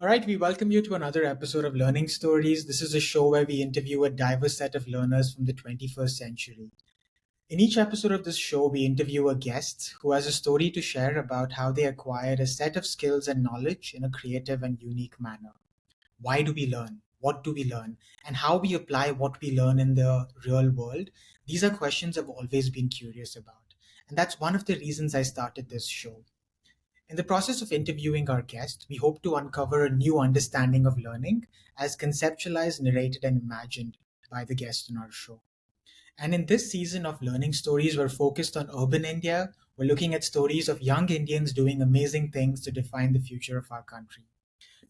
All right, we welcome you to another episode of Learning Stories. This is a show where we interview a diverse set of learners from the 21st century. In each episode of this show, we interview a guest who has a story to share about how they acquired a set of skills and knowledge in a creative and unique manner. Why do we learn? What do we learn? And how we apply what we learn in the real world? These are questions I've always been curious about. And that's one of the reasons I started this show. In the process of interviewing our guest, we hope to uncover a new understanding of learning as conceptualized, narrated, and imagined by the guest on our show. And in this season of Learning Stories, we're focused on urban India. We're looking at stories of young Indians doing amazing things to define the future of our country.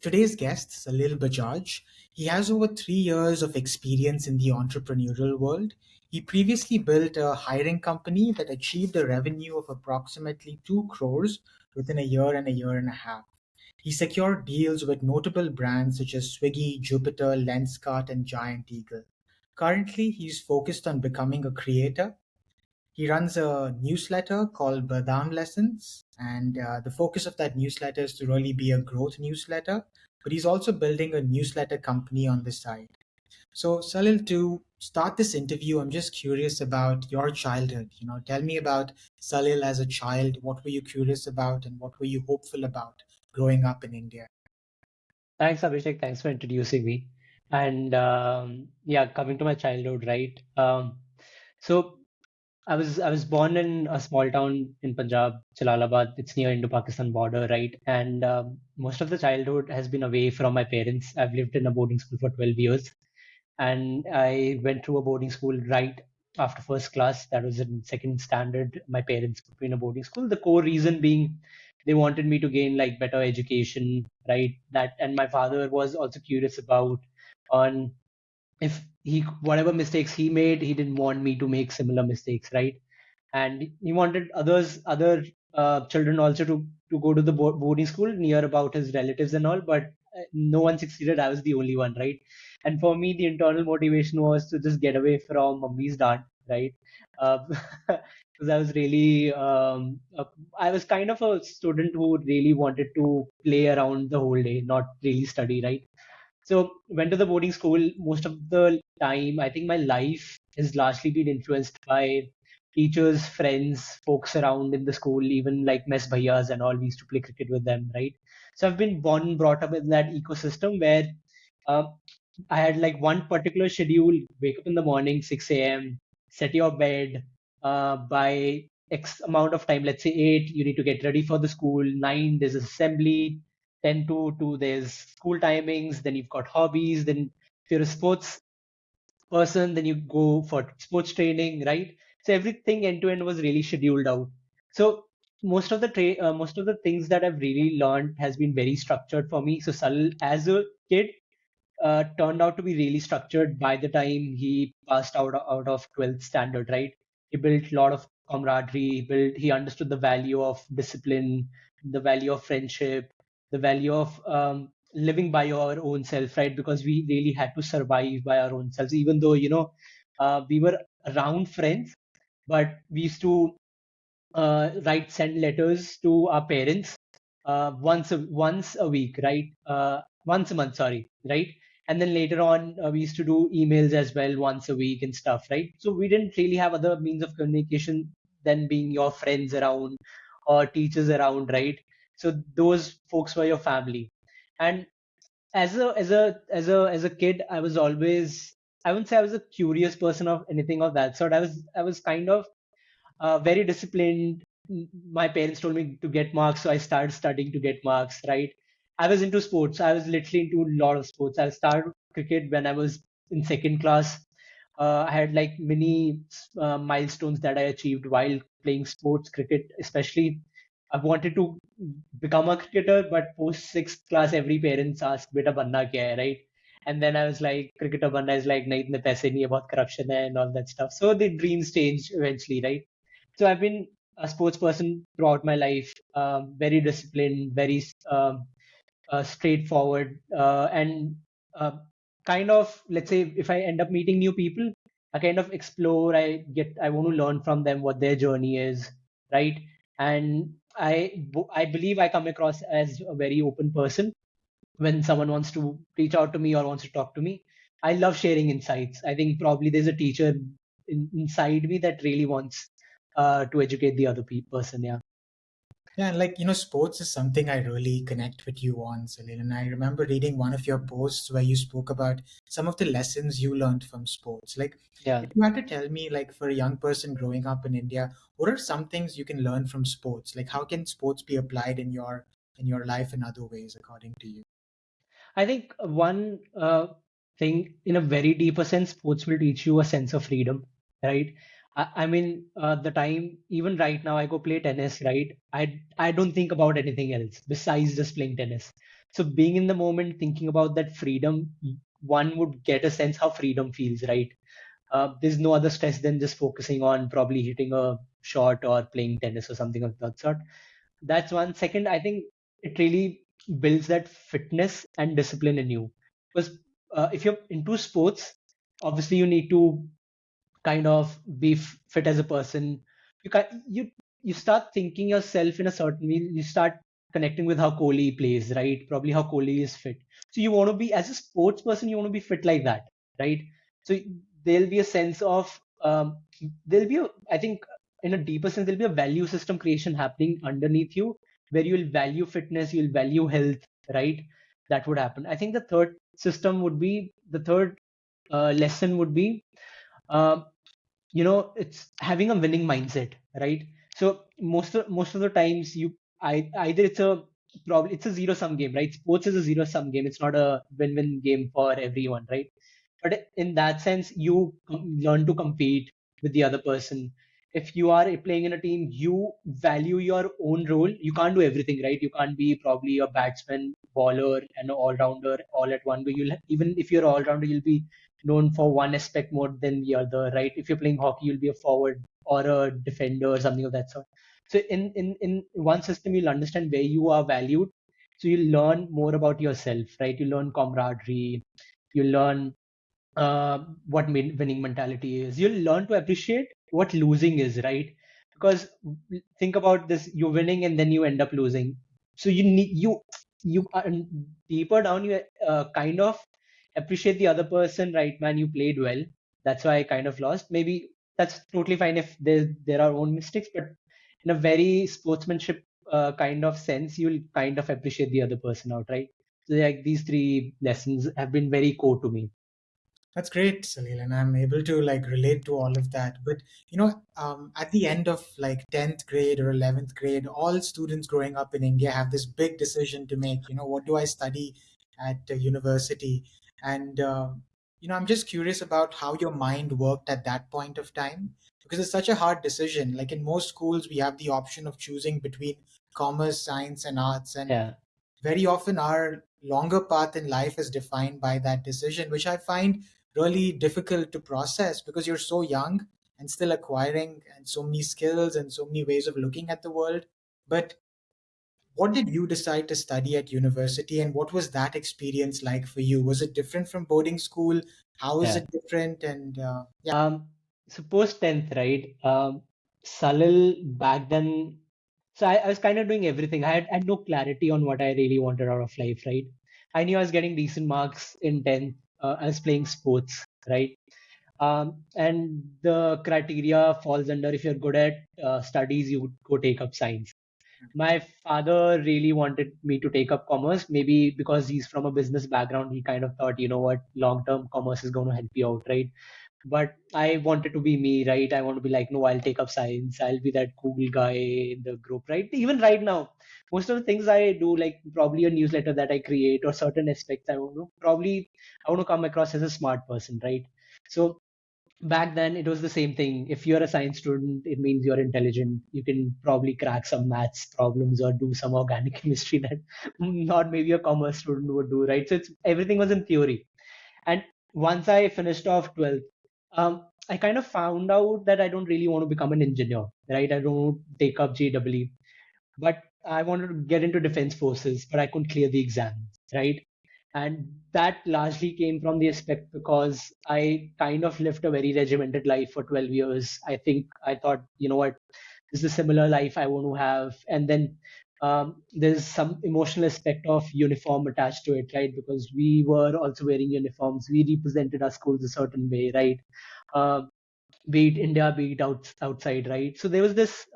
Today's guest, Salil Bajaj, he has over 3 years of experience in the entrepreneurial world. He previously built a hiring company that achieved a revenue of approximately 2 crores within a year and a half. He secured deals with notable brands such as Swiggy, Jupiter, Lenskart, and Giant Eagle. Currently, he's focused on becoming a creator. He runs a newsletter called Badaam Lessons, and the focus of that newsletter is to really be a growth newsletter. But he's also building a newsletter company on the side. So, Salil, to start this interview, I'm just curious about your childhood. Tell me about Salil as a child. What were you curious about, and what were you hopeful about growing up in India? Thanks, Abhishek. Thanks for introducing me. And yeah, coming to my childhood, right? So I was born in a small town in Punjab, Jalalabad. It's near Indo-Pakistan border, right? And most of the childhood has been away from my parents. I've lived in a boarding school for 12 years, and I went through a boarding school right after first class. That was in second standard. My parents put me in a boarding school. The core reason being they wanted me to gain like better education, right? That and my father was also curious about on if he whatever mistakes he made, he didn't want me to make similar mistakes, right? And he wanted other children also to go to the boarding school near about his relatives and all, but no one succeeded. I was the only one, right? And for me, the internal motivation was to just get away from mummy's dad, right? Because I was really I was kind of a student who really wanted to play around the whole day, not really study, right? So went to the boarding school. Most of the time, I think my life has largely been influenced by teachers, friends, folks around in the school, even like mess bhaiyas and all. We used to play cricket with them, right? So I've been born and brought up in that ecosystem where uh, I had like one particular schedule: wake up in the morning, 6 a.m., set your bed. By X amount of time, let's say 8, you need to get ready for the school. 9, there's assembly. 10 to 2, there's school timings. Then you've got hobbies. Then if you're a sports person, then you go for sports training, right? So everything end to end was really scheduled out. So most of the things that I've really learned has been very structured for me. So Sal, as a kid, turned out to be really structured by the time he passed out of 12th standard, right? He built a lot of camaraderie. He understood the value of discipline, the value of friendship, the value of living by your own self, right? Because we really had to survive by our own selves, even though we were around friends, but we used to send letters to our parents once a week, right? Once a month, sorry, right? And then later on, we used to do emails as well once a week and stuff, right? So we didn't really have other means of communication than being your friends around or teachers around, right? So those folks were your family. And as a kid, I was always, I wouldn't say I was a curious person of anything of that sort. I was kind of very disciplined. My parents told me to get marks, so I started studying to get marks, right? I was into sports. I was literally into a lot of sports. I started cricket when I was in second class. I had like many milestones that I achieved while playing sports, cricket, especially. I wanted to become a cricketer, but post sixth class, every parents asked, "Beta banna kya hai?" Right? And then I was like, cricketer banna is like, nahi, itne paise nahi hai, bahut corruption hai, and all that stuff. So the dreams changed eventually, right? So I've been a sports person throughout my life, very disciplined, very straightforward, and uh, kind of, let's say, if I end up meeting new people, I kind of explore. I want to learn from them what their journey is, right? And I believe I come across as a very open person. when someone wants to reach out to me or wants to talk to me. I love sharing insights. I think probably there's a teacher inside me that really wants to educate the other person. Yeah. Yeah, and like, sports is something I really connect with you on, Salil. And I remember reading one of your posts where you spoke about some of the lessons you learned from sports. Like, Yeah. if you had to tell me, like, for a young person growing up in India, what are some things you can learn from sports? Like, how can sports be applied in your life in other ways, according to you? I think one thing, in a very deeper sense, sports will teach you a sense of freedom, right? I mean, the time, even right now, I go play tennis, right? I don't think about anything else besides just playing tennis. So being in the moment, thinking about that freedom, one would get a sense how freedom feels, right? There's no other stress than just focusing on probably hitting a shot or playing tennis or something of that sort. That's one. Second, I think it really builds that fitness and discipline in you. Because if you're into sports, obviously you need to kind of be fit as a person. You start thinking yourself in a certain way. You start connecting with how Kohli plays, right? Probably how Kohli is fit. So you want to be, as a sports person, you want to be fit like that, right? So there'll be a sense of there'll be a, I think, in a deeper sense, there'll be a value system creation happening underneath you, where you'll value fitness, you'll value health, right? That would happen. I think the third lesson would be um, it's having a winning mindset, right? So most of the times either it's a zero sum game, right? Sports is a zero sum game. It's not a win-win game for everyone, right? But in that sense, you learn to compete with the other person. If you are playing in a team, you value your own role. You can't do everything, right? You can't be probably a batsman, bowler, and an all-rounder all at one go. Even if you're all-rounder, you'll be known for one aspect more than the other, right? If you're playing hockey, you'll be a forward or a defender or something of that sort. So in one system, you'll understand where you are valued. So you learn more about yourself, right? You learn camaraderie. You learn what winning mentality is. You'll learn to appreciate what losing is, right? Because think about this: you're winning and then you end up losing. So you are deeper down. You kind of appreciate the other person, right? Man, you played well. That's why I kind of lost. Maybe that's totally fine if there are own mistakes, but in a very sportsmanship kind of sense, you'll kind of appreciate the other person out, right? So like these three lessons have been very core to me. That's great, Salil, and I'm able to like relate to all of that. But at the end of like 10th grade or 11th grade, all students growing up in India have this big decision to make. What do I study at university? And I'm just curious about how your mind worked at that point of time because it's such a hard decision. Like in most schools, we have the option of choosing between commerce, science, and arts, and Yeah. very often our longer path in life is defined by that decision, which I find really difficult to process because you're so young and still acquiring and so many skills and so many ways of looking at the world. But what did you decide to study at university and what was that experience like for you? Was it different from boarding school? How is Yeah. it different? And yeah. So post 10th, right? Salil back then, so I was kind of doing everything. I had no clarity on what I really wanted out of life, right? I knew I was getting decent marks in 10th. I was playing sports, right? And the criteria falls under if you're good at studies, you would go take up science. My father really wanted me to take up commerce, maybe because he's from a business background. He kind of thought, you know what, long term commerce is going to help you out, right? But I wanted to be me, right? I want to be like, no, I'll take up science. I'll be that cool guy in the group, right? Even right now, most of the things I do, like probably a newsletter that I create or certain aspects I want to come across as a smart person, right? So back then it was the same thing. If you're a science student, it means you're intelligent. You can probably crack some maths problems or do some organic chemistry that not maybe a commerce student would do, right? So it's everything was in theory. And once I finished off 12th, I kind of found out that I don't really want to become an engineer, right? I don't take up JEE, but I wanted to get into defense forces, but I couldn't clear the exam, right? And that largely came from the aspect because I kind of lived a very regimented life for 12 years. I think I thought, you know what, this is a similar life I want to have. And then there's some emotional aspect of uniform attached to it, right? Because we were also wearing uniforms, we represented our schools a certain way, right? Uh, be it India, be it outside, right? So there was this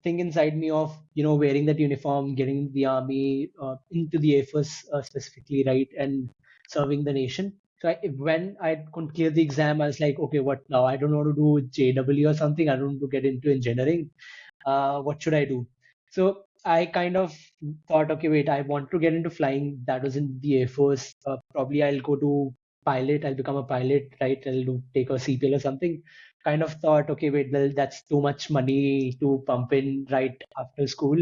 thing inside me of wearing that uniform, getting into the army, into the Air Force specifically, right, and serving the nation. So when I couldn't clear the exam, I was like, okay, what now? I don't want to do JW or something. I don't want to get into engineering. What should I do? So I kind of thought, okay, wait, I want to get into flying. That was in the Air Force. Probably I'll go to pilot. I'll become a pilot, right? Take a CPL or something. Kind of thought, okay, wait, well, that's too much money to pump in right after school.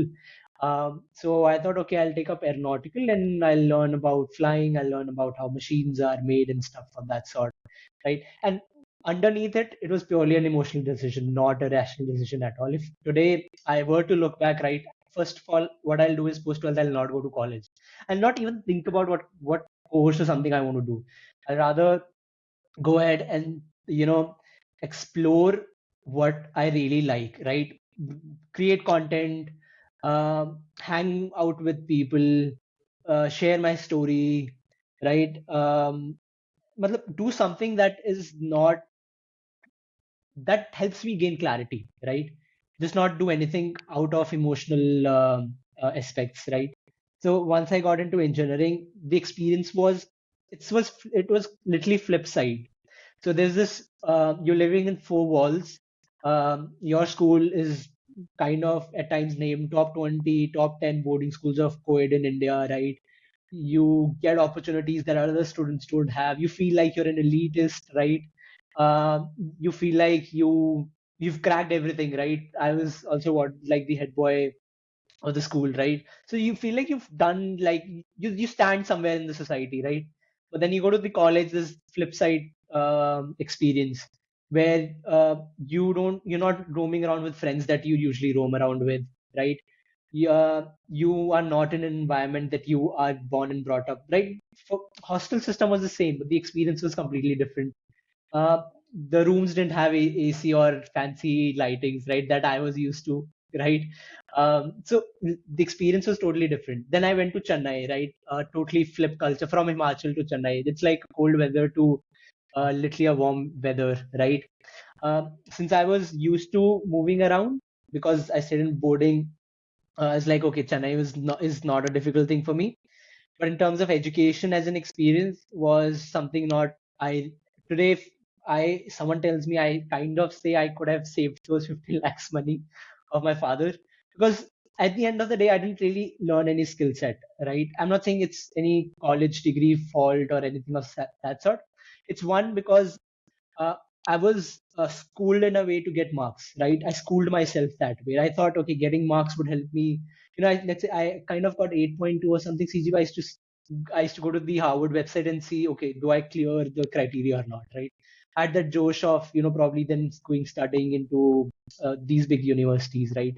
So I thought, okay, I'll take up aeronautical and I'll learn about flying. I'll learn about how machines are made and stuff of that sort, right? And underneath it, it was purely an emotional decision, not a rational decision at all. If today I were to look back, right, first of all, what I'll do is post 12th, I'll not go to college. I'll not even think about what course or something I want to do. I'll rather go ahead and explore what I really like, right? Create content, hang out with people, share my story, right? Do something that is not that helps me gain clarity, right? Just not do anything out of emotional aspects, right? So once I got into engineering, the experience was it was literally flip side. So there's this you're living in four walls. Your school is kind of at times named top 20, top 10 boarding schools of co-ed in India, right? You get opportunities that other students don't have. You feel like you're an elitist, right? uh, you feel like you've cracked everything, right? I was also what like the head boy of the school, right? So you feel like you've done like you stand somewhere in the society, right? But then you go to the college, this flip side experience where you're not roaming around with friends that you usually roam around with, right? You are not in an environment that you are born and brought up, right? For hostel system was the same, but the experience was completely different. uh, the rooms didn't have AC or fancy lightings, right? That I was used to, right? So the experience was totally different. Then I went to Chennai, right? Totally flip culture from Himachal to Chennai. It's like cold weather to literally a warm weather, right? Since I was used to moving around because I stayed in boarding, I was like, okay, Chennai is not a difficult thing for me. But in terms of education as an experience was something not I today if I someone tells me, I kind of say I could have saved those 50 lakhs money of my father, because at the end of the day I didn't really learn any skill set, right? I'm not saying it's any college degree fault or anything of that sort. It's one because uh, I was schooled in a way to get marks, right? I schooled myself that way. I thought, okay, getting marks would help me. Let's say I kind of got 8.2 or something CGPA. I used to go to the Harvard website and see, okay, do I clear the criteria or not, right? I had that josh of, probably then going studying into these big universities, right?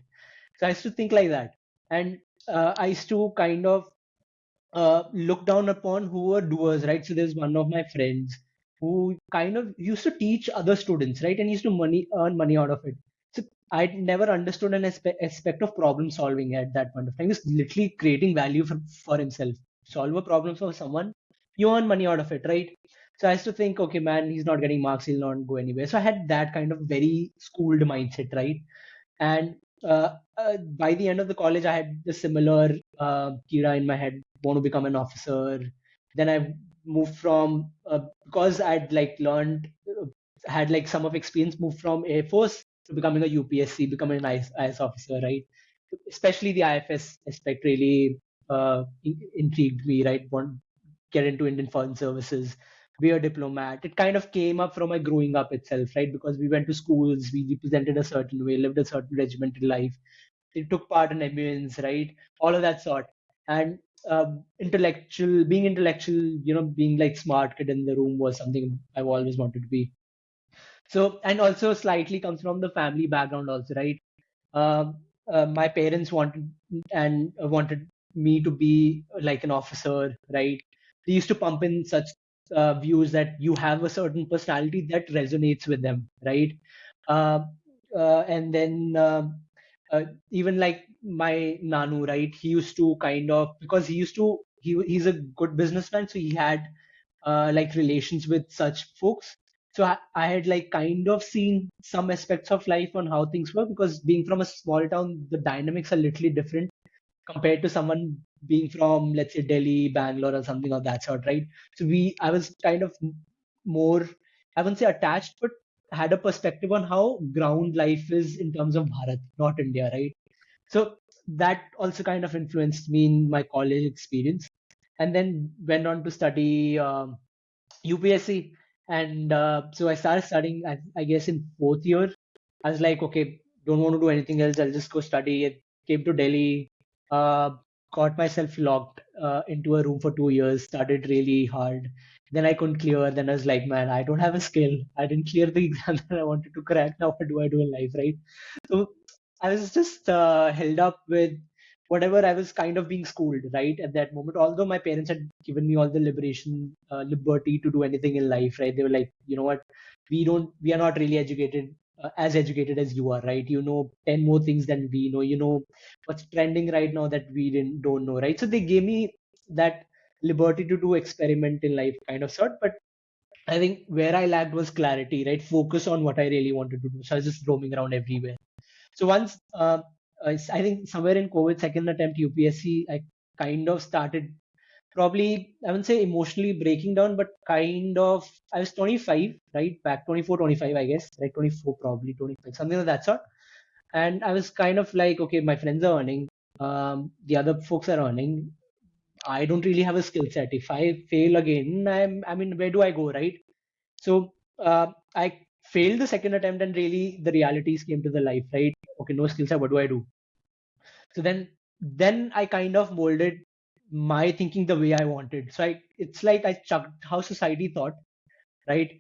So I used to think like that. And I used to kind of look down upon who were doers, right? So there's one of my friends who kind of used to teach other students, right? And used to earn money out of it. So I never understood an aspect of problem solving at that point of time. He was literally creating value for himself. Solve a problem for someone, you earn money out of it, right? So I used to think, okay, man, he's not getting marks, he'll not go anywhere. So I had that kind of very schooled mindset, right? And by the end of the college, I had the similar kira in my head, want to become an officer. Then I moved from because I'd like learned had like some of experience, moved from Air Force to becoming a UPSC, becoming an IS officer, right? Especially the IFS aspect really intrigued me, right? Want get into Indian Foreign Services, be a diplomat. It kind of came up from my growing up itself, right? Because we went to schools, we represented a certain way, lived a certain regimental life. We took part in ambulance, right? All of that sort. And being intellectual, being like smart kid in the room was something I've always wanted to be. So, and also slightly comes from the family background also, right? My parents wanted me to be like an officer, right? They used to pump in such views that you have a certain personality that resonates with them, right? Uh, and then uh, even like my nanu, right? He used to kind of, because he's a good businessman, so he had like relations with such folks. So I had like kind of seen some aspects of life on how things work, because being from a small town, the dynamics are literally different compared to someone being from, let's say, Delhi, Bangalore, or something of that sort, right? So I was kind of more, I wouldn't say attached, but had a perspective on how ground life is in terms of Bharat, not India, right? So that also kind of influenced me in my college experience, and then went on to study UPSC. And so I started studying, I guess, in fourth year. I was like, okay, don't want to do anything else. I'll just go study. I came to Delhi, uh, got myself locked into a room for 2 years, studied really hard. Then I couldn't clear. Then I was like, man, I don't have a skill. I didn't clear the exam that I wanted to crack. Now what do I do in life, right? So I was just held up with whatever I was kind of being schooled, right, at that moment. Although my parents had given me all the liberty to do anything in life, right? They were like, you know what, we are not really educated, as educated as you are, right? You know 10 more things than we know. You know what's trending right now that we don't know, right? So they gave me that liberty to do experiment in life, kind of sort. But I think where I lacked was clarity, right? Focus on what I really wanted to do. So I was just roaming around everywhere. So once, I think somewhere in COVID second attempt UPSC, I kind of started, probably, I wouldn't say emotionally breaking down, but kind of, I was 25, right? Back 24, 25, I guess, like 24, probably 25, something like that sort. And I was kind of like, okay, my friends are earning, the other folks are earning. I don't really have a skill set. If I fail again, I mean, where do I go, right? So I failed the second attempt, and really the realities came to the life, right? Okay, no skill set, what do I do? So then I kind of molded my thinking the way I wanted. So it's like I chucked how society thought, right?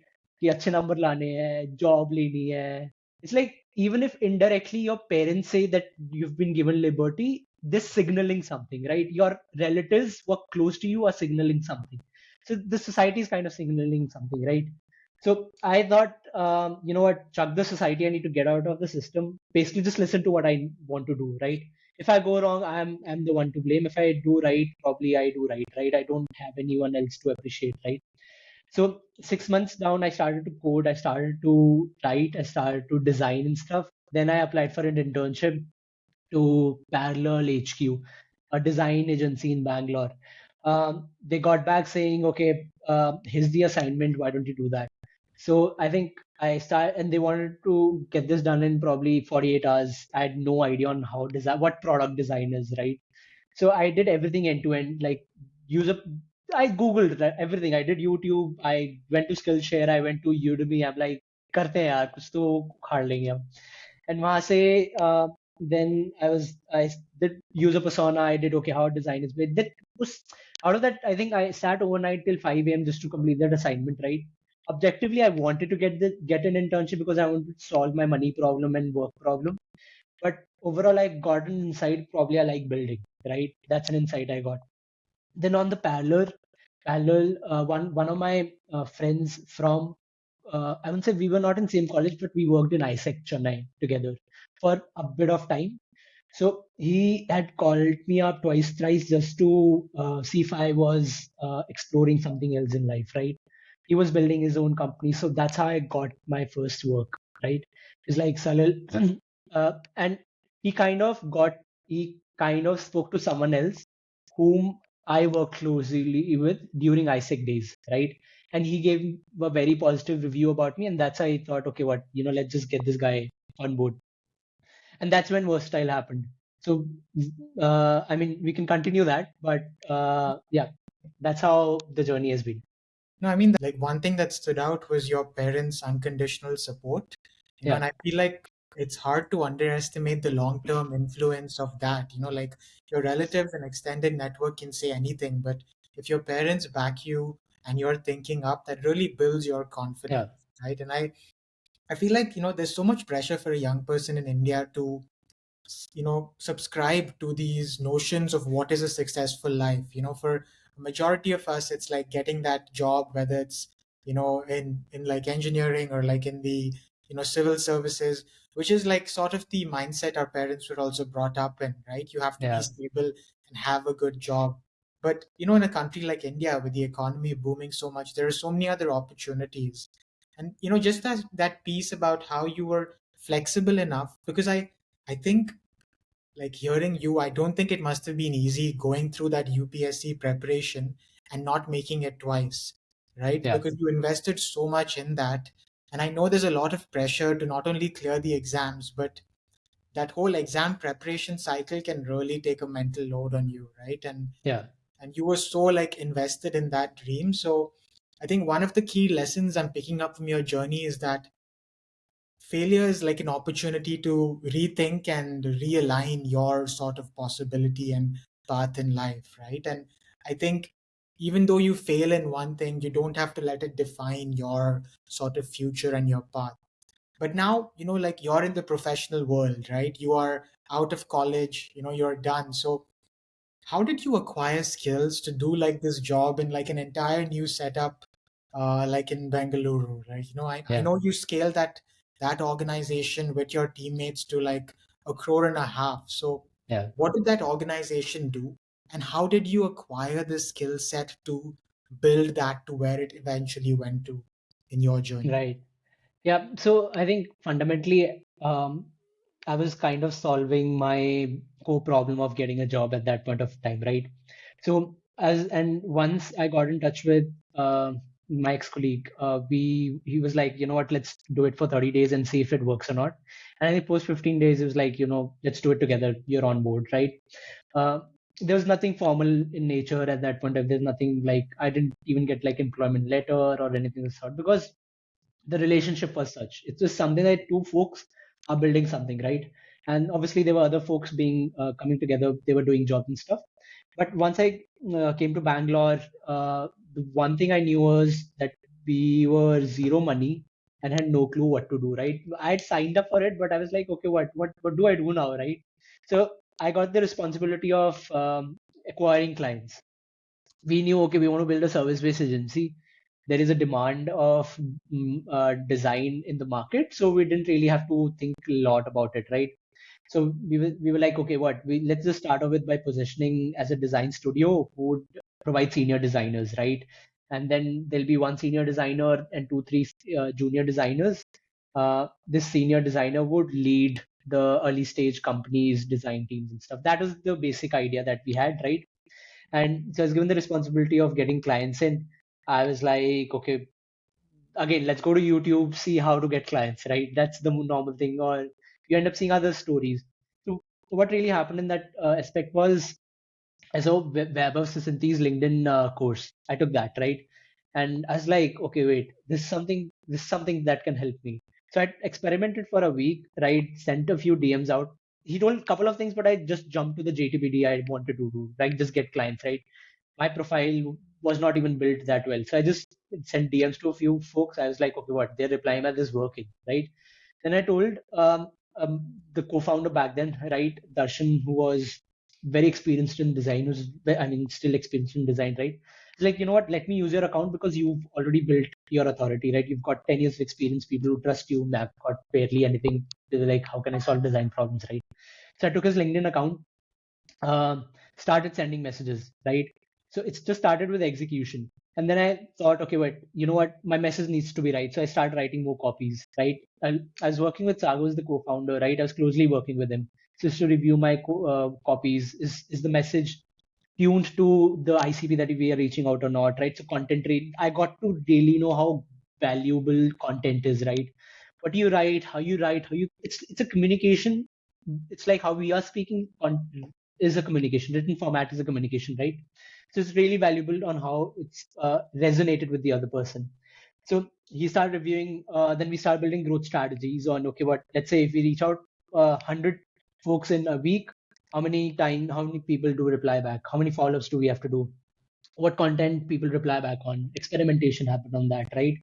कि अच्छे number लाने हैं, job लेनी है. It's like, even if indirectly your parents say that you've been given liberty, this signaling something, right? Your relatives who are close to you are signaling something. So the society is kind of signaling something, right? So I thought, you know what, chuck the society. I need to get out of the system. Basically, just listen to what I want to do, right? If I go wrong, I'm the one to blame. If I do right, probably I do right, right? I don't have anyone else to appreciate, right? So 6 months down, I started to code, I started to write, I started to design and stuff. Then I applied for an internship to Parallel HQ, a design agency in Bangalore. They got back saying, okay, here's the assignment. Why don't you do that? So I think I started, and they wanted to get this done in probably 48 hours. I had no idea on how design, what product design is, right? So I did everything end to end, like use a, I Googled everything. I did YouTube. I went to Skillshare. I went to Udemy. I'm like, करते हैं यार कुछ तो उखाड़ लेंगे हम. And वहां से then I did user persona. I did okay how design is made. That was, out of that, I think I sat overnight till 5 a.m. just to complete that assignment. Right. Objectively, I wanted to get an internship because I wanted to solve my money problem and work problem. But overall, I got an insight. Probably I like building. Right. That's an insight I got. Then on the parallel, one of my friends from, I wouldn't say we were not in same college, but we worked in ISEC Chennai together for a bit of time. So he had called me up twice, thrice, just to see if I was exploring something else in life, right? He was building his own company, so that's how I got my first work, right? It's like Salil, and he kind of spoke to someone else whom I work closely with during ISEC days, right? And he gave a very positive review about me, and that's how I thought, okay, what, let's just get this guy on board. And that's when versatile happened. So I mean, we can continue that, but yeah, that's how the journey has been. No, I mean, like one thing that stood out was your parents' unconditional support, Yeah, and I feel like it's hard to underestimate the long-term influence of that. Like your relatives and extended network can say anything, but if your parents back you and you're thinking up, that really builds your yeah, confidence, right? And I feel like, there's so much pressure for a young person in India to subscribe to these notions of what is a successful life. For a majority of us, it's like getting that job, whether it's in like engineering or like in the civil services. which is like sort of the mindset our parents were also brought up in, right? You have to be Yeah, stable and have a good job. But in a country like India, with the economy booming so much, there are so many other opportunities. And just that piece about how you were flexible enough, because I think, like, hearing you, I don't think it must have been easy going through that UPSC preparation and not making it twice, right? yeah, Because you invested so much in that. And I know there's a lot of pressure to not only clear the exams, but that whole exam preparation cycle can really take a mental load on you, right? yeah, And you were so like invested in that dream. So I think one of the key lessons I'm picking up from your journey is that failure is like an opportunity to rethink and realign your sort of possibility and path in life, right? And I think even though you fail in one thing, you don't have to let it define your sort of future and your path. But now, like, you're in the professional world, right? You are out of college, you're done. So how did you acquire skills to do like this job in like an entire new setup, like in Bengaluru, right? I yeah, know you scaled that organization with your teammates to like 1.5 crore. So yeah. what did that organization do, and how did you acquire the skill set to build that to where it eventually went to in your journey? Right. Yeah. So I think fundamentally, I was kind of solving my core problem of getting a job at that point of time, right? So and once I got in touch with my ex-colleague, he was like, you know what, let's do it for 30 days and see if it works or not. And I think post 15 days, it was like, let's do it together. You're on board, right? Uh, there was nothing formal in nature at that point. There's nothing like I didn't even get like employment letter or anything of the sort because the relationship was such. It's just something that two folks are building something, right? And obviously there were other folks being coming together. They were doing jobs and stuff. But once I came to Bangalore, the one thing I knew was that we were zero money and had no clue what to do. Right? I had signed up for it, but I was like, okay, what do I do now? Right? So I got the responsibility of acquiring clients. We knew, okay, we want to build a service-based agency. There is a demand of design in the market, so we didn't really have to think a lot about it, right? So we were like, okay, let's just start off with by positioning as a design studio who would provide senior designers, right? And then there'll be one senior designer and two, three junior designers. This senior designer would lead the early stage companies, design teams and stuff. That was the basic idea that we had, right? And so I was given the responsibility of getting clients in. I was like, okay, again, let's go to YouTube, see how to get clients, right? That's the normal thing. Or you end up seeing other stories. So what really happened in that aspect was, so Vaibhav Sisanti's LinkedIn course, I took that, right? And I was like, okay, wait, this is something that can help me. So I experimented for a week, right? Sent a few DMs out. He told a couple of things, but I just jumped to the JTBD I wanted to do, right? Just get clients, right? My profile was not even built that well. So I just sent DMs to a few folks. I was like, okay, what? They're replying that this is working, right? Then I told the co-founder back then, right, Darshan, who was very experienced in design, I mean, still experienced in design, right? It's like, you know what, let me use your account because you've already built your authority, right? You've got 10 years of experience, people who trust you, I've got barely anything. They're like, how can I solve design problems, right? So I took his LinkedIn account, started sending messages, right? So it's just started with execution. And then I thought, okay, wait, you know what? My message needs to be right. So I started writing more copies, right? I was working with Sago as the co-founder, right? I was closely working with him just to review my copies. Is the message tuned to the ICP that we are reaching out or not, right? So content rate, I got to daily know how valuable content is, right? What you write, how you write, it's a communication. It's like how we are speaking on is a communication. Written format is a communication, right? So it's really valuable on how it's resonated with the other person. So he started reviewing. Then we started building growth strategies on, okay, what, let's say if we reach out 100 folks in a week, how many people do reply back? How many follow-ups do we have to do? What content people reply back on? Experimentation happened on that, right?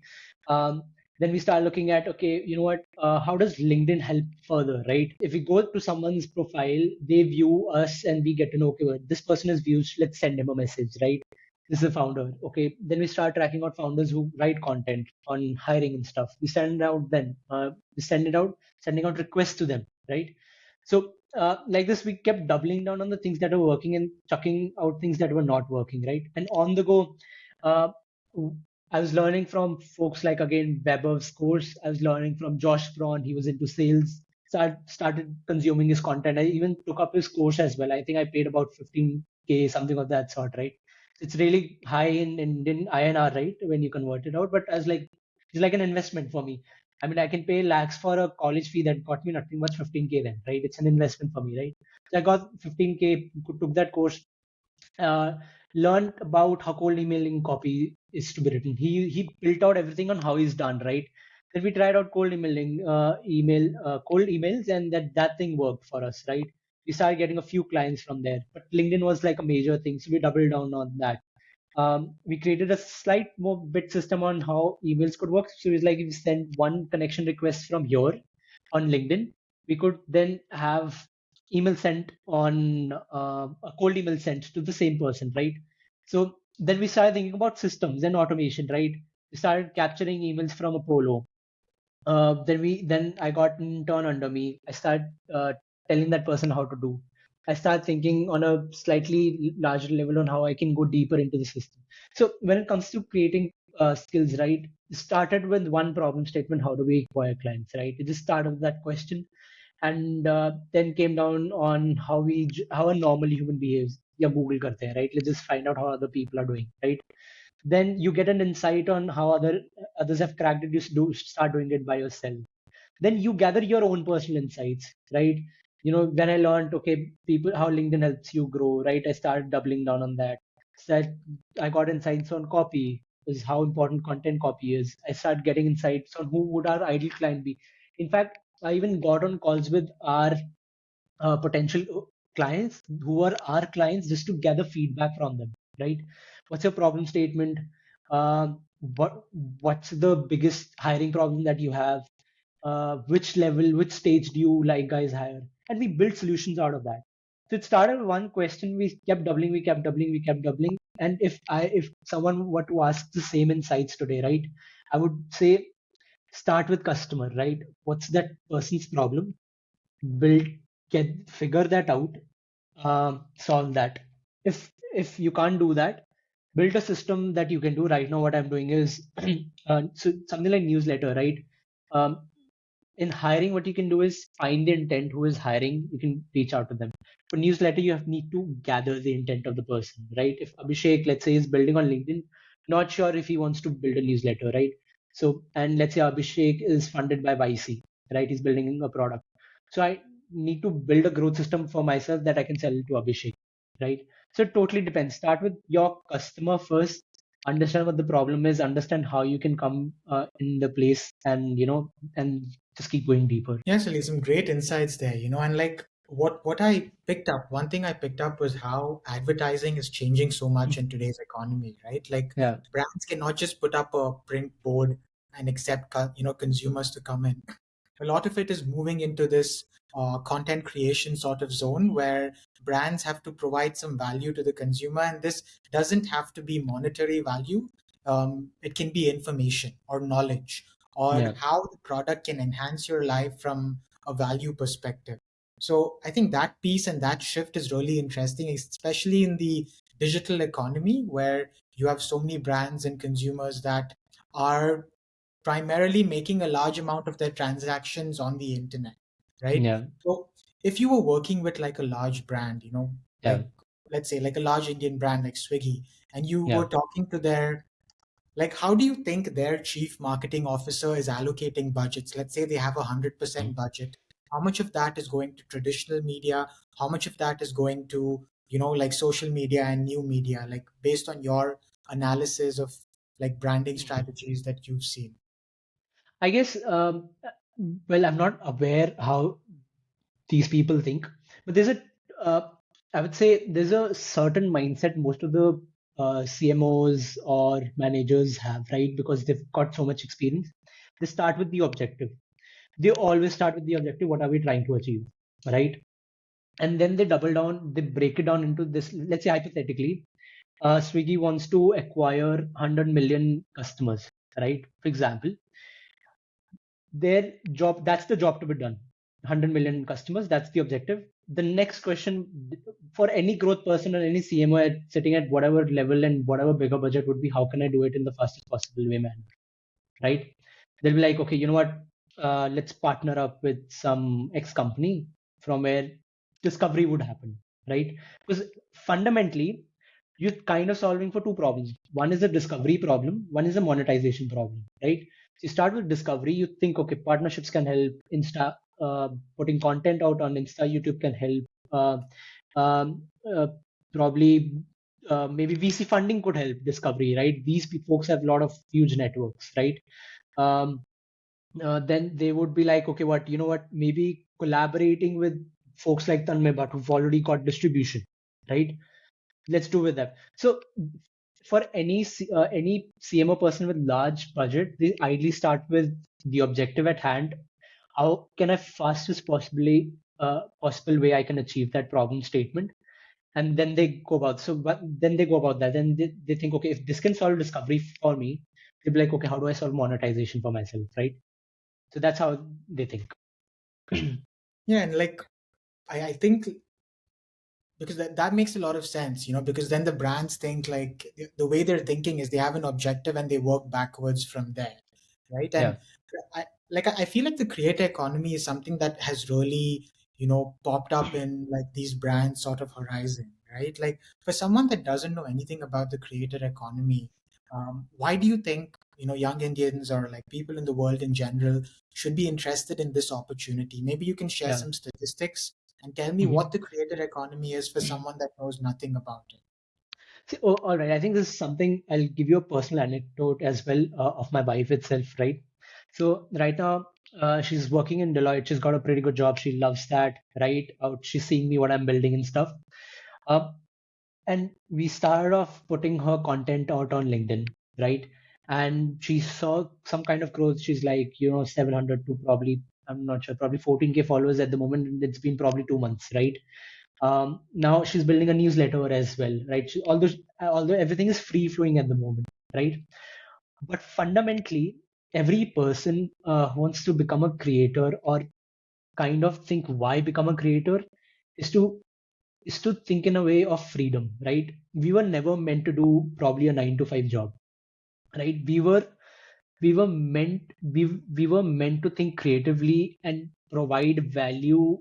Um, then we start looking at, okay, you know what? How does LinkedIn help further, right? If we go to someone's profile, they view us and we get to know, okay, well, this person is views. Let's send him a message, right? This is a founder. Okay. Then we start tracking out founders who write content on hiring and stuff. We send out then, we send it out, sending out requests to them, right? So like this, we kept doubling down on the things that were working and chucking out things that were not working, right? And on the go, uh, I was learning from folks like again Weber's course. I was learning from Josh Braun. He was into sales. So I started consuming his content. I even took up his course as well. I think I paid about 15K, something of that sort, right? It's really high in Indian INR, right? When you convert it out. But as like it's like an investment for me. I mean, I can pay lakhs for a college fee that got me nothing but 15K then, right? It's an investment for me, right? So I got 15K, took that course, uh, learned about how cold emailing copy is to be written. He built out everything on how he's done, right? Then we tried out cold emailing, cold emails, and that thing worked for us, right? We started getting a few clients from there, but LinkedIn was like a major thing, so we doubled down on that. We created a slight more bit system on how emails could work. So it's like if you send one connection request from here on LinkedIn, we could then have email sent on a cold email sent to the same person, right? So then we started thinking about systems and automation, right? We started capturing emails from Apollo. Then I got an intern under me. I started telling that person how to do. I start thinking on a slightly larger level on how I can go deeper into the system. So when it comes to creating skills, right, it started with one problem statement: how do we acquire clients, right? It just started with that question, and then came down on how a normal human behaves. Yeah, Google karte hai, right? Let's just find out how other people are doing, right? Then you get an insight on how others have cracked it. You start doing it by yourself. Then you gather your own personal insights, right? When I learned, okay, people, how LinkedIn helps you grow, right? I started doubling down on that. So I got insights on copy, is how important content copy is. I started getting insights on who would our ideal client be. In fact, I even got on calls with our potential clients who are our clients, just to gather feedback from them, right? What's your problem statement? What what's the biggest hiring problem that you have? Which level, which stage do you like guys hire? And we built solutions out of that. So it started with one question. We kept doubling, we kept doubling, we kept doubling. And if someone were to ask the same insights today, right, I would say start with customer, right? What's that person's problem? Build, figure that out, solve that. If you can't do that, build a system that you can do. Right now what I'm doing is so something like newsletter, right? In hiring, what you can do is find the intent who is hiring. You can reach out to them. For newsletter, need to gather the intent of the person, right? If Abhishek, let's say, is building on LinkedIn, not sure if he wants to build a newsletter, right? So, and let's say Abhishek is funded by YC, right? He's building a product. So I need to build a growth system for myself that I can sell to Abhishek, right? So it totally depends. Start with your customer first, understand what the problem is, understand how you can come in the place, and and just keep going deeper. Yes, Salil, some great insights there, and like what I picked up, one thing I picked up was how advertising is changing so much in today's economy, right? Like Yeah, brands cannot just put up a print board and accept, consumers to come in. A lot of it is moving into this content creation sort of zone where brands have to provide some value to the consumer, and this doesn't have to be monetary value. It can be information or knowledge or yeah, how the product can enhance your life from a value perspective. So I think that piece and that shift is really interesting, especially in the digital economy where you have so many brands and consumers that are primarily making a large amount of their transactions on the internet, right? yeah, So if you were working with like a large brand, yeah, like let's say like a large Indian brand like Swiggy, and you yeah. were talking to their, like, how do you think their chief marketing officer is allocating budgets? Let's say they have 100% Mm. budget. How much of that is going to traditional media? How much of that is going to, like social media and new media, like based on your analysis of like branding Mhm. strategies that you've seen? I guess, well, I'm not aware how these people think, but uh, I would say there's a certain mindset most of the CMOs or managers have, right? Because they've got so much experience. They start with the objective. They always start with the objective. What are we trying to achieve, right? And then they double down. They break it down into this. Let's say hypothetically, Swiggy wants to acquire 100 million customers, right? For example, their job, that's the job to be done. 100 million customers, that's the objective. The next question for any growth person or any CMO sitting at whatever level and whatever bigger budget would be, how can I do it in the fastest possible way, man? Right? They'll be like, okay, you know what? Let's partner up with some X company from where discovery would happen, right? Because fundamentally, you're kind of solving for two problems. One is a discovery problem, one is a monetization problem, right? So you start with discovery, you think, okay, partnerships can help, Insta, putting content out on Insta, YouTube can help, uh, um, uh, probably maybe VC funding could help discovery, right? These folks have a lot of huge networks, right? Um, then they would be like, okay, what, you know what, maybe collaborating with folks like Tanmay Bhatt who've already got distribution, right? Let's do with that. So for any CMO person with large budget, they ideally start with the objective at hand. How can I fastest possible way I can achieve that problem statement? And then they go about then they go about that. Then they think, okay, if this can solve discovery for me, they'll be like, okay, how do I solve monetization for myself, right? So that's how they think. Yeah, and like I think because that makes a lot of sense, because then the brands think like the way they're thinking is they have an objective and they work backwards from there, right? Yeah. And I feel like the creator economy is something that has really popped up in like these brands sort of horizon, right? Like for someone that doesn't know anything about the creator economy, why do you think young Indians or like people in the world in general should be interested in this opportunity? Maybe you can share Yeah. some statistics and tell me Mhm. what the creator economy is for someone that knows nothing about it. See, oh, all right. I think this is something I'll give you a personal anecdote as well of my wife itself, right? So right now, she's working in Deloitte. She's got a pretty good job. She loves that, right? She's seeing me what I'm building and stuff. Uh, and we started off putting her content out on LinkedIn, right? And she saw some kind of growth. She's like, 700 to probably, I'm not sure, probably 14K followers at the moment. And it's been probably 2 months, right? Now she's building a newsletter as well, right? Although everything is free flowing at the moment, right? But fundamentally, every person who wants to become a creator or kind of think why become a creator is to think in a way of freedom, right? We were never meant to do probably a 9 to 5 job, right? We were meant to think creatively and provide value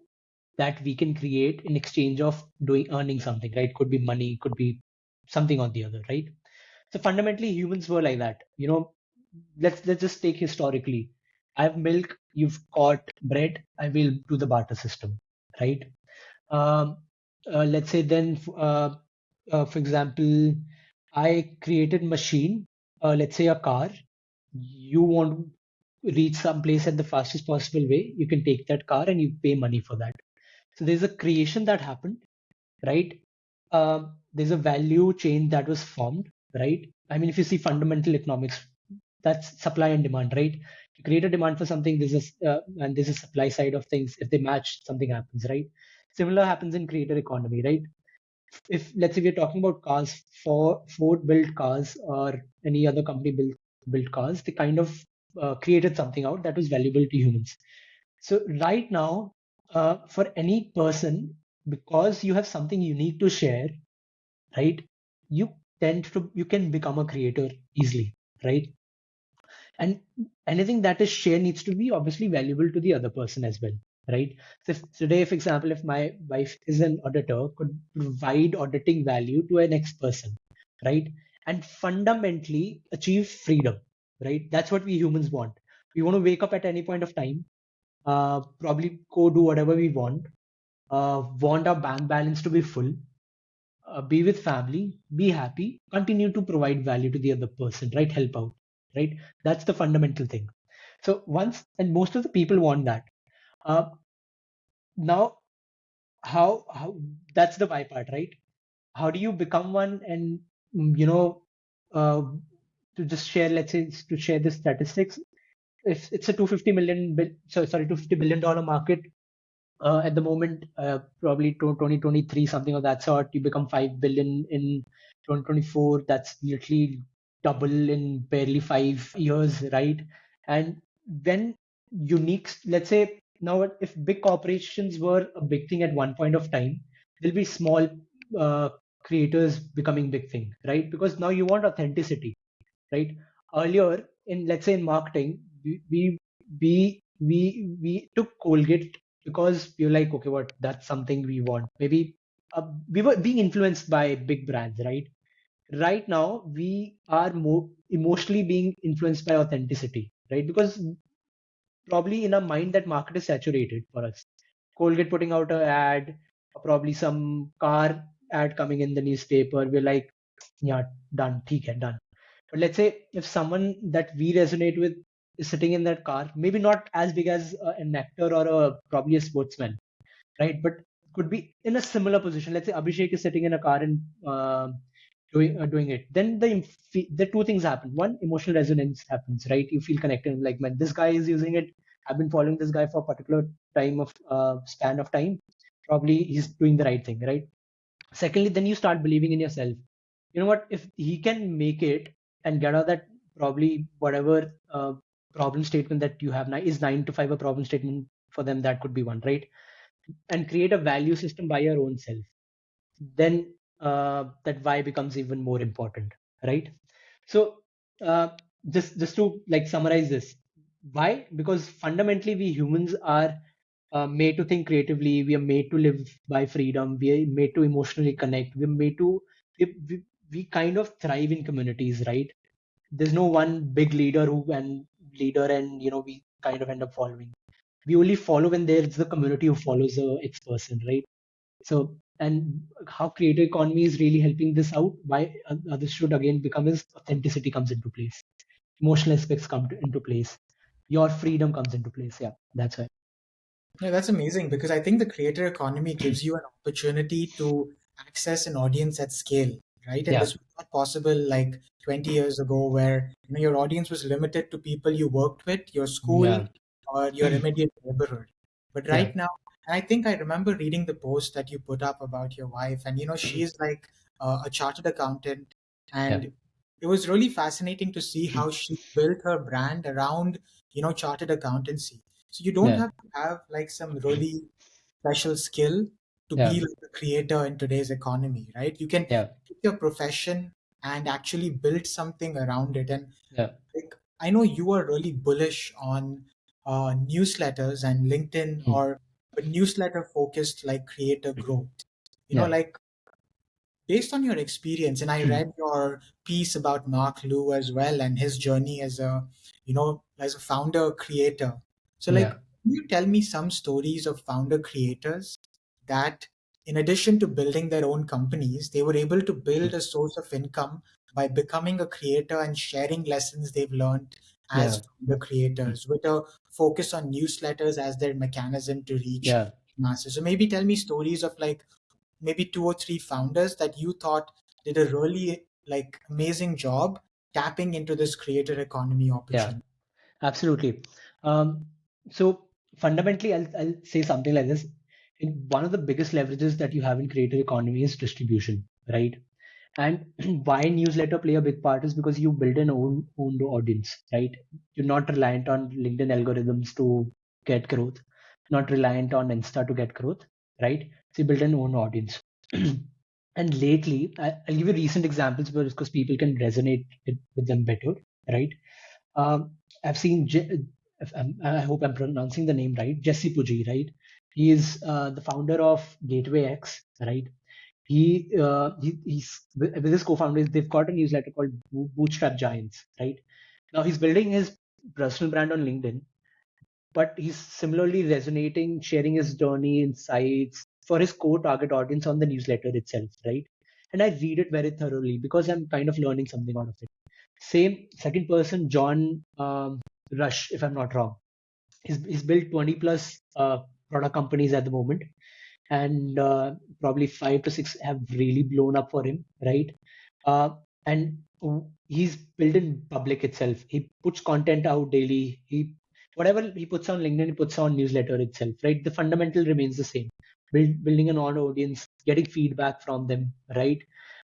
that we can create in exchange of doing earning something, right? Could be money, could be something or the other, right? So fundamentally humans were like that. Let's just take historically. I have milk, you've got bread, I will do the barter system, right? um, let's say then for example, I created machine, let's say a car. You want to reach some place at the fastest possible way, you can take that car and you pay money for that. So there's a creation that happened, right? There's a value chain that was formed, right? I mean, if you see fundamental economics, that's supply and demand, right? You create a demand for something, and there's a supply side of things. If they match, something happens, right? Similar happens in creator economy, right? If let's say we're talking about cars, for Ford built cars or any other company built cars, they kind of created something out that was valuable to humans. So right now, for any person, because you have something unique to share, right? You can become a creator easily, right? And anything that is shared needs to be obviously valuable to the other person as well, right? So if today, for example, if my wife is an auditor, could provide auditing value to a next person, right? And fundamentally achieve freedom, right? That's what we humans want. We want to wake up at any point of time, probably go do whatever we want our bank balance to be full, be with family, be happy, continue to provide value to the other person, right? Help out, right? That's the fundamental thing. So and most of the people want that. Uh, now, how that's the why part, right? How do you become one? And mm, you know, uh, to just share, let's say, to share the statistics, if it's a 250 billion dollar market, at the moment, probably 2023, something of that sort, you become 5 billion in 2024, that's literally double in barely 5 years, right? And when unique, let's say now, if big corporations were a big thing at one point of time, there'll be small uh, creators becoming big thing, right? Because now you want authenticity, right? Earlier, in let's say in marketing, we took Colgate because we were like, okay, what, that's something we want. Maybe we were being influenced by big brands, right? Right now, we are more emotionally being influenced by authenticity, right? Because probably in our mind that market is saturated for us. Colgate putting out an ad, or probably some car ad coming in the newspaper. We're like, yeah, done, theek hai, done. But let's say if someone that we resonate with is sitting in that car, maybe not as big as an actor or probably a sportsman, right? But could be in a similar position. Let's say Abhishek is sitting in a car and doing it. Then the two things happen. One, emotional resonance happens, right? You feel connected. Like, man, this guy is using it. I've been following this guy for a particular time of span of time. Probably he's doing the right thing, right? Secondly, then you start believing in yourself. You know what? If he can make it and get out that, probably whatever problem statement that you have now is 9 to 5 a problem statement for them, that could be one, right? And create a value system by your own self, then that why becomes even more important, right? So just to like summarize this, why? Because fundamentally we humans are made to think creatively. We are made to live by freedom. We are made to emotionally connect. We're made to we kind of thrive in communities, right? There's no one big leader and we kind of end up following. We only follow when there's the community who follows the X person, right? So, and how creator economy is really helping this out, why this should again become is authenticity comes into place, emotional aspects into place, your freedom comes into place. Yeah, that's why. Yeah, that's amazing because I think the creator economy gives you an opportunity to access an audience at scale, right? And Yeah, this was not possible like 20 years ago, where your audience was limited to people you worked with, your school, yeah, or your immediate neighborhood. But yeah, right now, and I think I remember reading the post that you put up about your wife, and she is like a chartered accountant, yeah, and it was really fascinating to see how she built her brand around chartered accountancy. So you don't yeah, have to have like some really special skill to yeah, be like a creator in today's economy, right? You can yeah, pick your profession and actually build something around it. And yeah, like I know you are really bullish on newsletters and LinkedIn, mm, or a newsletter focused like creator growth. yeah, Like based on your experience, and I read your piece about Mark Liu as well and his journey as a as a founder creator. So like, yeah, can you tell me some stories of founder creators that in addition to building their own companies, they were able to build a source of income by becoming a creator and sharing lessons they've learned yeah, as founder creators, with a focus on newsletters as their mechanism to reach yeah. masses? So maybe tell me stories of like maybe two or three founders that you thought did a really like amazing job tapping into this creator economy Yeah, opportunity. absolutely. Um, so fundamentally, I'll say something like this. One of the biggest leverages that you have in creator economy is distribution, right? And why newsletter play a big part is because you build an owned audience, right? You're not reliant on LinkedIn algorithms to get growth, not reliant on Insta to get growth, right? So you build an own audience. And lately, I'll give you recent examples because people can resonate with them better, right? Um, I've seen, I hope I'm pronouncing the name right, Jesse Puji, right? He is the founder of Gateway X, right? He's with his co-founders. They've got a newsletter called Bootstrap Giants, right? Now he's building his personal brand on LinkedIn, but he's similarly resonating, sharing his journey, insights for his core target audience on the newsletter itself, right? And I read it very thoroughly because I'm kind of learning something out of it. Same second person, John Rush, if I'm not wrong. He's built 20 plus product companies at the moment, and probably 5 to 6 have really blown up for him, right? Uh, and he's built in public itself. He puts content out daily. He whatever he puts on LinkedIn, he puts on newsletter itself, right? The fundamental remains the same. Building an on audience, getting feedback from them, right?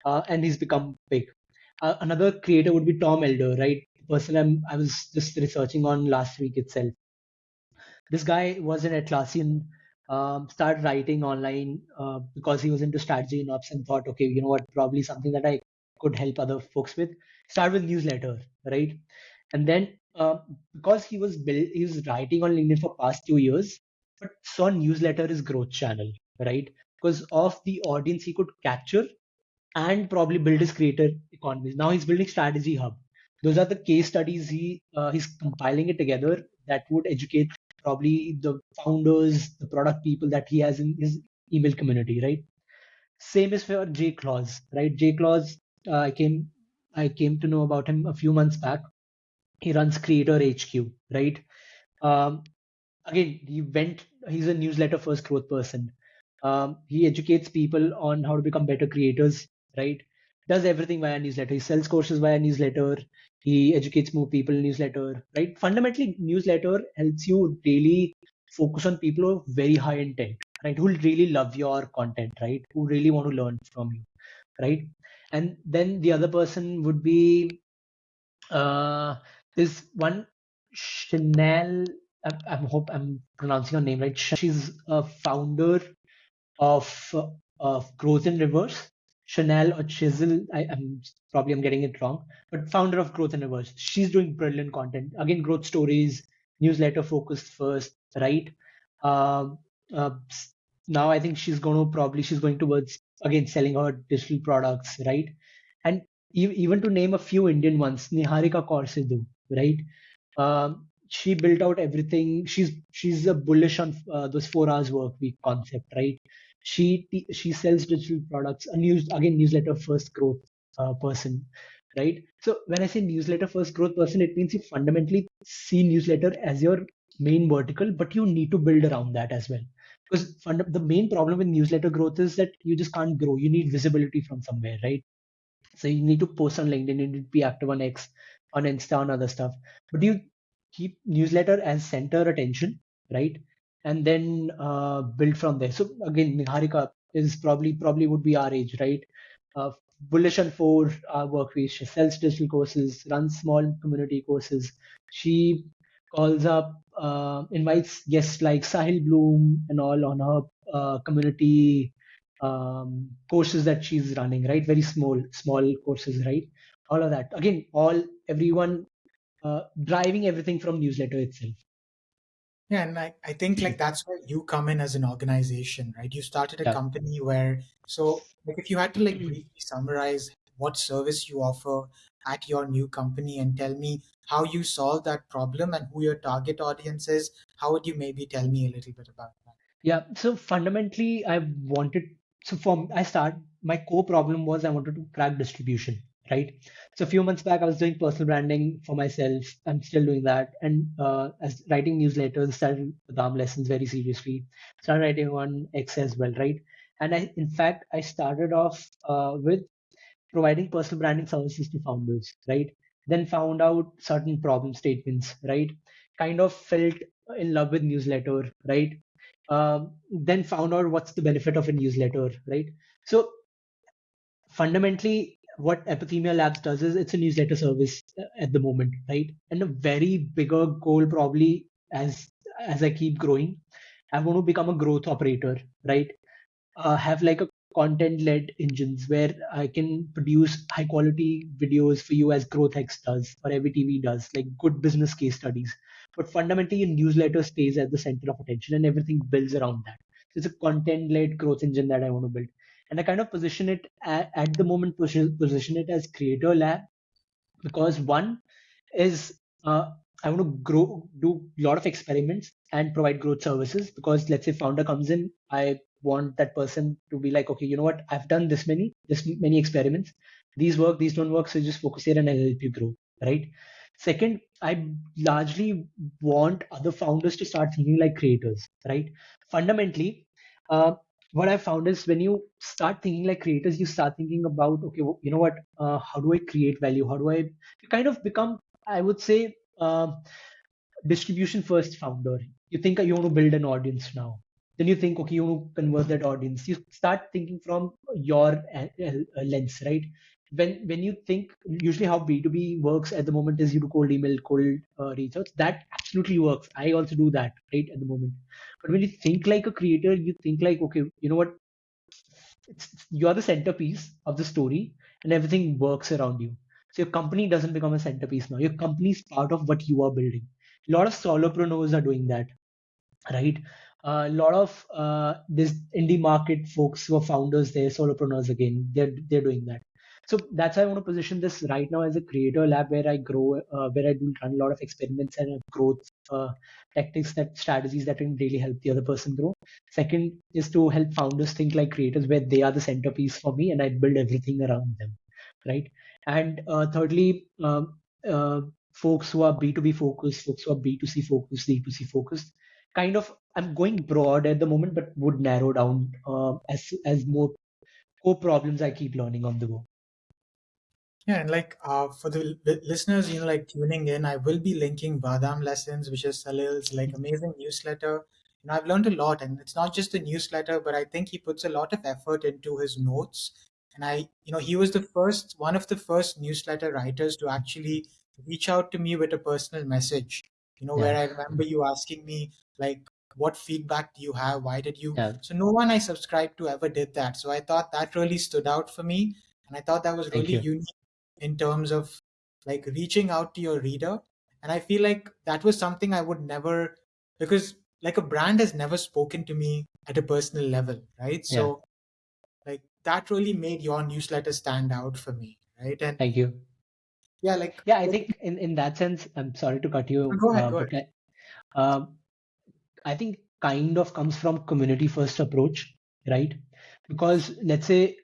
and he's become big. Another creator would be Tom Elder, right? The person I was just researching on last week itself. This guy was an Atlassian, started writing online because he was into strategy and ops and thought, okay, you know what, probably something that I could help other folks with. Start with newsletter, right? And then because he was writing on LinkedIn for past 2 years, but saw newsletter his growth channel, right? Because of the audience he could capture and probably build his creator economies. Now he's building Strategy Hub. Those are the case studies he's compiling it together that would educate probably the founders, the product people that he has in his email community, right? Same is for Jay Claus, right? Jay Claus, I came to know about him a few months back. He runs Creator HQ, right? Um, Again, he's a newsletter first growth person. He educates people on how to become better creators, right? Does everything via newsletter. He sells courses via newsletter. He educates more people in newsletter, right? Fundamentally, newsletter helps you really focus on people who have very high intent, right? Who really love your content, right? Who really want to learn from you, right? And then the other person would be uh, there's one Chanel. I hope I'm pronouncing her name right. She's a founder of Growth in Reverse. Chanel or Chisel. I'm getting it wrong, but founder of Growth in Reverse. She's doing brilliant content. Again, growth stories, newsletter focused first, right? Um, Now I think she's going towards again selling her digital products, right? And even to name a few Indian ones, Niharika Kaur Sidhu, right? She built out everything. She's a bullish on those 4 hours work week concept, right? She sells digital products. A newsletter first growth person, right? So when I say newsletter first growth person, it means you fundamentally see newsletter as your main vertical, but you need to build around that as well. Because the main problem with newsletter growth is that you just can't grow. You need visibility from somewhere, right? So you need to post on LinkedIn, you need to be active on X, on Insta, on other stuff. But you keep newsletter as center attention, right? And then build from there. So again, Niharika is probably would be our age, right? Bullish on 4 hour work week. She sells digital courses, runs small community courses. She calls up, invites guests like Sahil Bloom and all on her community courses that she's running, right? Very small courses, right? All of that. Again, everyone driving everything from newsletter itself. Yeah, and I think like that's where you come in as an organization, right? You started a Yeah. company where, so like if you had to like briefly summarize what service you offer at your new company and tell me how you solve that problem and who your target audience is, how would you maybe tell me a little bit about that? Yeah. So fundamentally, I start, my core problem was I wanted to crack distribution, right? So a few months back, I was doing personal branding for myself. I'm still doing that. And as writing newsletters, started Badaam Lessons very seriously, started writing on X as well, right? And in fact, I started off with providing personal branding services to founders, right? Then found out certain problem statements, right? Kind of felt in love with newsletter, right? Then found out what's the benefit of a newsletter, right? So fundamentally, what Epithemia Labs does is it's a newsletter service at the moment, right? And a very bigger goal probably as I keep growing, I want to become a growth operator, right? Have like a content-led engines where I can produce high quality videos for you as GrowthX does or every TV does, like good business case studies. But fundamentally, your newsletter stays at the center of attention and everything builds around that. So it's a content-led growth engine that I want to build. And I kind of position it at the moment, position it as Creator Lab because one is I want to do a lot of experiments and provide growth services because let's say founder comes in, I want that person to be like, okay, you know what, I've done this many experiments. These work, these don't work, so just focus here and I'll help you grow, right? Second, I largely want other founders to start thinking like creators, right? Fundamentally, uh, what I found is when you start thinking like creators, you start thinking about, okay, you know what, how do I create value? How do I you kind of become, I would say, distribution first founder. You think you want to build an audience now. Then you think, okay, you want to convert that audience. You start thinking from your lens, right? When you think, usually how B2B works at the moment is you do cold email, cold reach outs. That absolutely works. I also do that, right, at the moment. But when you think like a creator, you think like, okay, you know what? You're the centerpiece of the story, and everything works around you. So your company doesn't become a centerpiece now. Your company is part of what you are building. A lot of solopreneurs are doing that, right? A lot of this indie market folks who are founders, they're solopreneurs again. They're doing that. So that's why I want to position this right now as a creator lab where I grow, where I do run a lot of experiments and growth tactics, that strategies that can really help the other person grow. Second is to help founders think like creators, where they are the centerpiece for me and I build everything around them, right? And thirdly, uh, folks who are B2B focused, folks who are B2C focused, D2C focused, kind of, I'm going broad at the moment, but would narrow down as more core problems I keep learning on the go. Yeah, and like for the listeners, like tuning in, I will be linking Badaam Lessons, which is Salil's like amazing newsletter. I've learned a lot, and it's not just a newsletter, but I think he puts a lot of effort into his notes. And he was one of the first newsletter writers to actually reach out to me with a personal message. Where Yeah, I remember you asking me like, what feedback do you have? Why did you? yeah. So no one I subscribed to ever did that. So I thought that really stood out for me, and I thought that was Thank really you. unique in terms of like reaching out to your reader. And I feel like that was something I would never, because like a brand has never spoken to me at a personal level, right? Yeah, So like that really made your newsletter stand out for me, right? And thank you. yeah, like Yeah, I think in that sense, I'm sorry to cut you, go ahead, go but ahead. uh, I think kind of comes from community first approach, right? Because let's say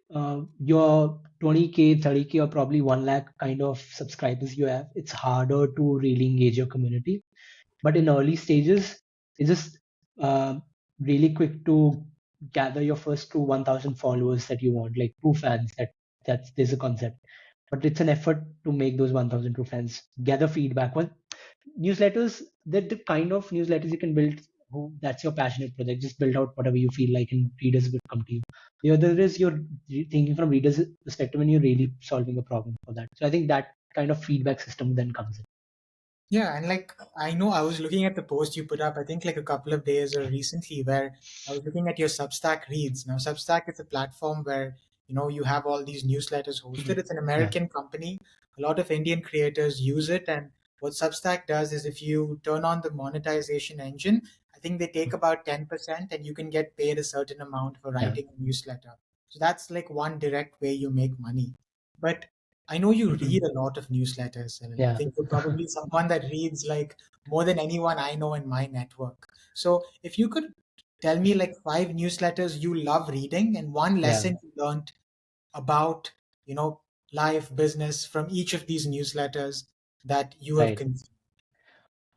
your 20K, 30K, or probably 1 lakh kind of subscribers you have, it's harder to really engage your community. But in early stages, it's just uh, really quick to gather your first to 1,000 followers that you want, like true fans. That's there's a concept, but it's an effort to make those 1,000 true fans. Gather feedback. Well, newsletters, they're the kind of newsletters you can build. Who that's your passionate project. Just build out whatever you feel like, and readers will come to you. The other is you're thinking from readers' perspective, and you're really solving a problem for that. So I think that kind of feedback system then comes in. Yeah, and like I know I was looking at the post you put up, I think like a couple of days or recently, where I was looking at your Substack reads. Now, Substack is a platform where you have all these newsletters hosted. Mhm. It's an Yeah. American company. A lot of Indian creators use it, and what Substack does is if you turn on the monetization engine, I think they take about 10%, and you can get paid a certain amount for Yeah. writing a newsletter. So that's like one direct way you make money. But I know you read Mhm. a lot of newsletters, Salil. I Yeah. think you're probably someone that reads like more than anyone I know in my network. So if you could tell me like five newsletters you love reading and one Yeah. lesson you learned about, you know, life, business from each of these newsletters that you have Right. consumed.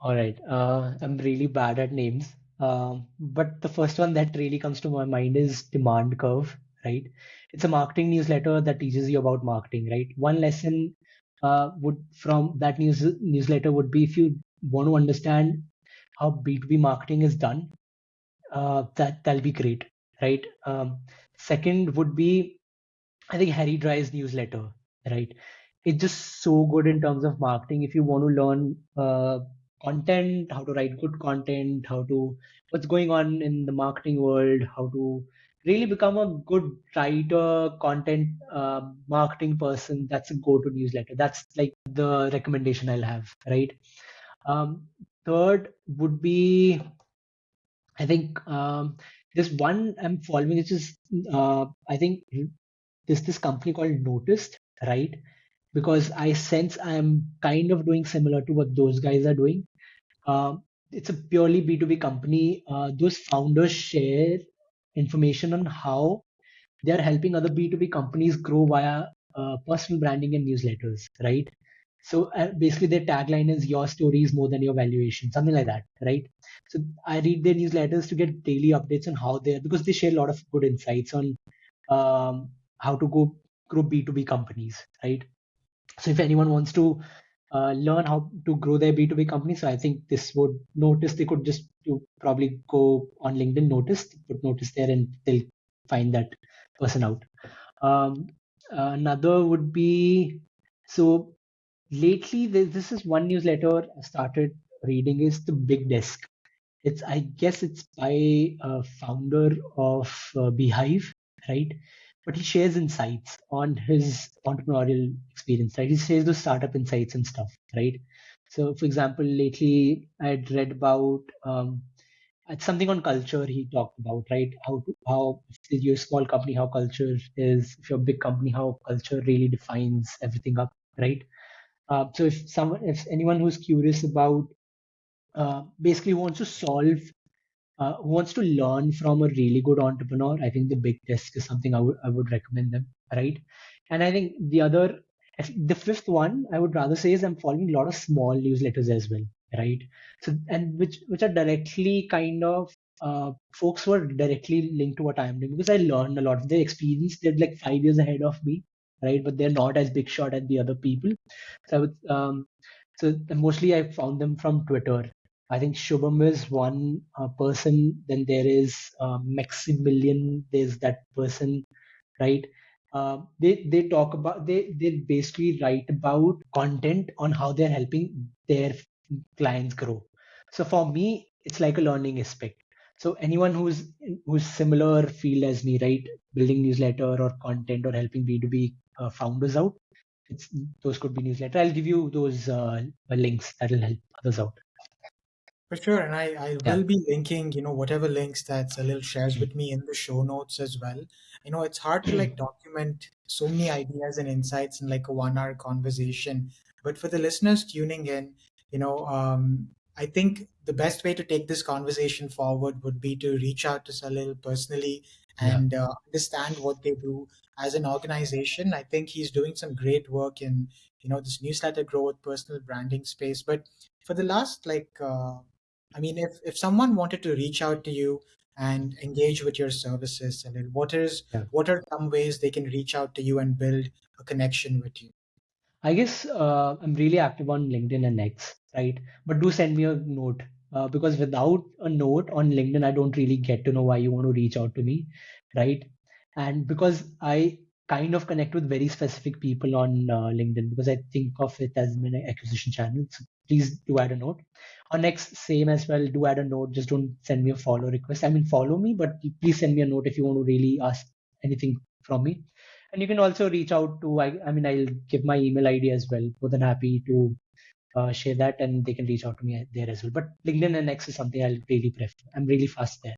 All right. I'm really bad at names. But the first one that really comes to my mind is Demand Curve, right? It's a marketing newsletter that teaches you about marketing, right? One lesson would from that newsletter would be, if you want to understand how B2B marketing is done, that'll be great, right? Second would be, I think, Harry Dry's newsletter, right? It's just so good in terms of marketing. If you want to learn content, how to write good content, what's going on in the marketing world, how to really become a good writer, content marketing person, that's a go-to newsletter. That's like the recommendation I'll have, right? Um, Third would be, I think, there's one I'm following, which is I think there's this company called Noticed, right? Because I sense I'm kind of doing similar to what those guys are doing. It's a purely B2B company. Those founders share information on how they are helping other B2B companies grow via personal branding and newsletters, right? So basically, their tagline is "Your story is more than your valuation," something like that, right? So I read their newsletters to get daily updates on how they're, because they share a lot of good insights on how to go grow B2B companies, right? So if anyone wants to learn how to grow their B2B company. So I think this would notice, they could just to probably go on LinkedIn, put notice there, and they'll find that person out. Um, Another would be, so lately this is one newsletter I started reading, is the Big Desk. It's, I guess it's by a founder of Beehive, right? But he shares insights on his entrepreneurial experience, right? He shares those startup insights and stuff, right? So, for example, lately I'd read about it's something on culture he talked about, right? How if you're a small company, how culture is. If you're a big company, how culture really defines everything up, right? So if anyone who's curious about basically wants to solve who wants to learn from a really good entrepreneur, I think the Big Desk is something I would recommend them, right? And I think the fifth one I would rather say is I'm following a lot of small newsletters as well, right? So, and which are directly kind of folks who are directly linked to what I'm doing, because I learned a lot of their experience. They're like 5 years ahead of me, right? But they're not as big shot as the other people. So mostly I found them from Twitter. I think Shubham is one person. Then there is Maximilian. There's that person, right? They talk about, they basically write about content on how they're helping their clients grow. So for me, it's like a learning aspect. So anyone who's similar field as me, right, building newsletter or content or helping B2B founders out, it's, those could be newsletter. I'll give you those links that will help others out. For sure, and I Yeah. will be linking, whatever links that Salil shares with me in the show notes as well. It's hard to like document so many ideas and insights in like a 1 hour conversation. But for the listeners tuning in, I think the best way to take this conversation forward would be to reach out to Salil personally Yeah. and understand what they do as an organization. I think he's doing some great work in, this newsletter growth, personal branding space. But for the last I mean, if someone wanted to reach out to you and engage with your services, and then Yeah. what are some ways they can reach out to you and build a connection with you? I guess I'm really active on LinkedIn and X, right? But do send me a note, because without a note on LinkedIn, I don't really get to know why you want to reach out to me, right? And because I kind of connect with very specific people on LinkedIn, because I think of it as an acquisition channel. So please do add a note. On X, same as well. Do add a note. Just don't send me a follow request. I mean, follow me, but please send me a note if you want to really ask anything from me. And you can also reach out to, I mean, I'll give my email ID as well. More than happy to share that, and they can reach out to me there as well. But LinkedIn and X is something I'll really prefer. I'm really fast there.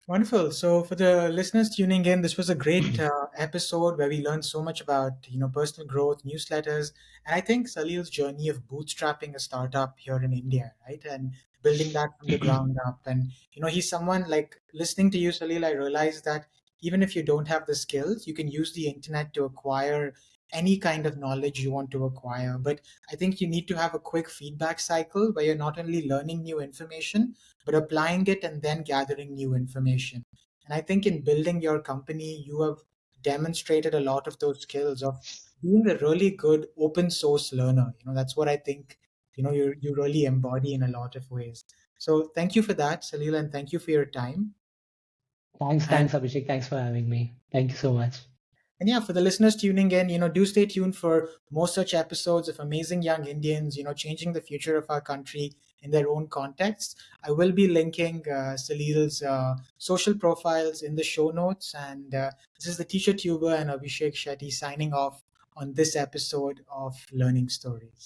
Wonderful. So, for the listeners tuning in, this was a great episode where we learned so much about personal growth, newsletters, and I think Salil's journey of bootstrapping a startup here in India, right, and building that from the ground up. And he's someone like listening to you, Salil. I realized that even if you don't have the skills, you can use the internet to acquire any kind of knowledge you want to acquire. But I think you need to have a quick feedback cycle where you're not only learning new information but applying it and then gathering new information. And I think in building your company, you have demonstrated a lot of those skills of being a really good open source learner. That's what I think, you really embody in a lot of ways. So thank you for that, Salila, and thank you for your time. And Thanks, Abhishek. Thanks for having me. Thank you so much. And yeah, for the listeners tuning in, do stay tuned for more such episodes of amazing young Indians, changing the future of our country in their own context. I will be linking Salil's social profiles in the show notes. And this is the teacher tuber and Abhishek Shetty signing off on this episode of Learning Stories.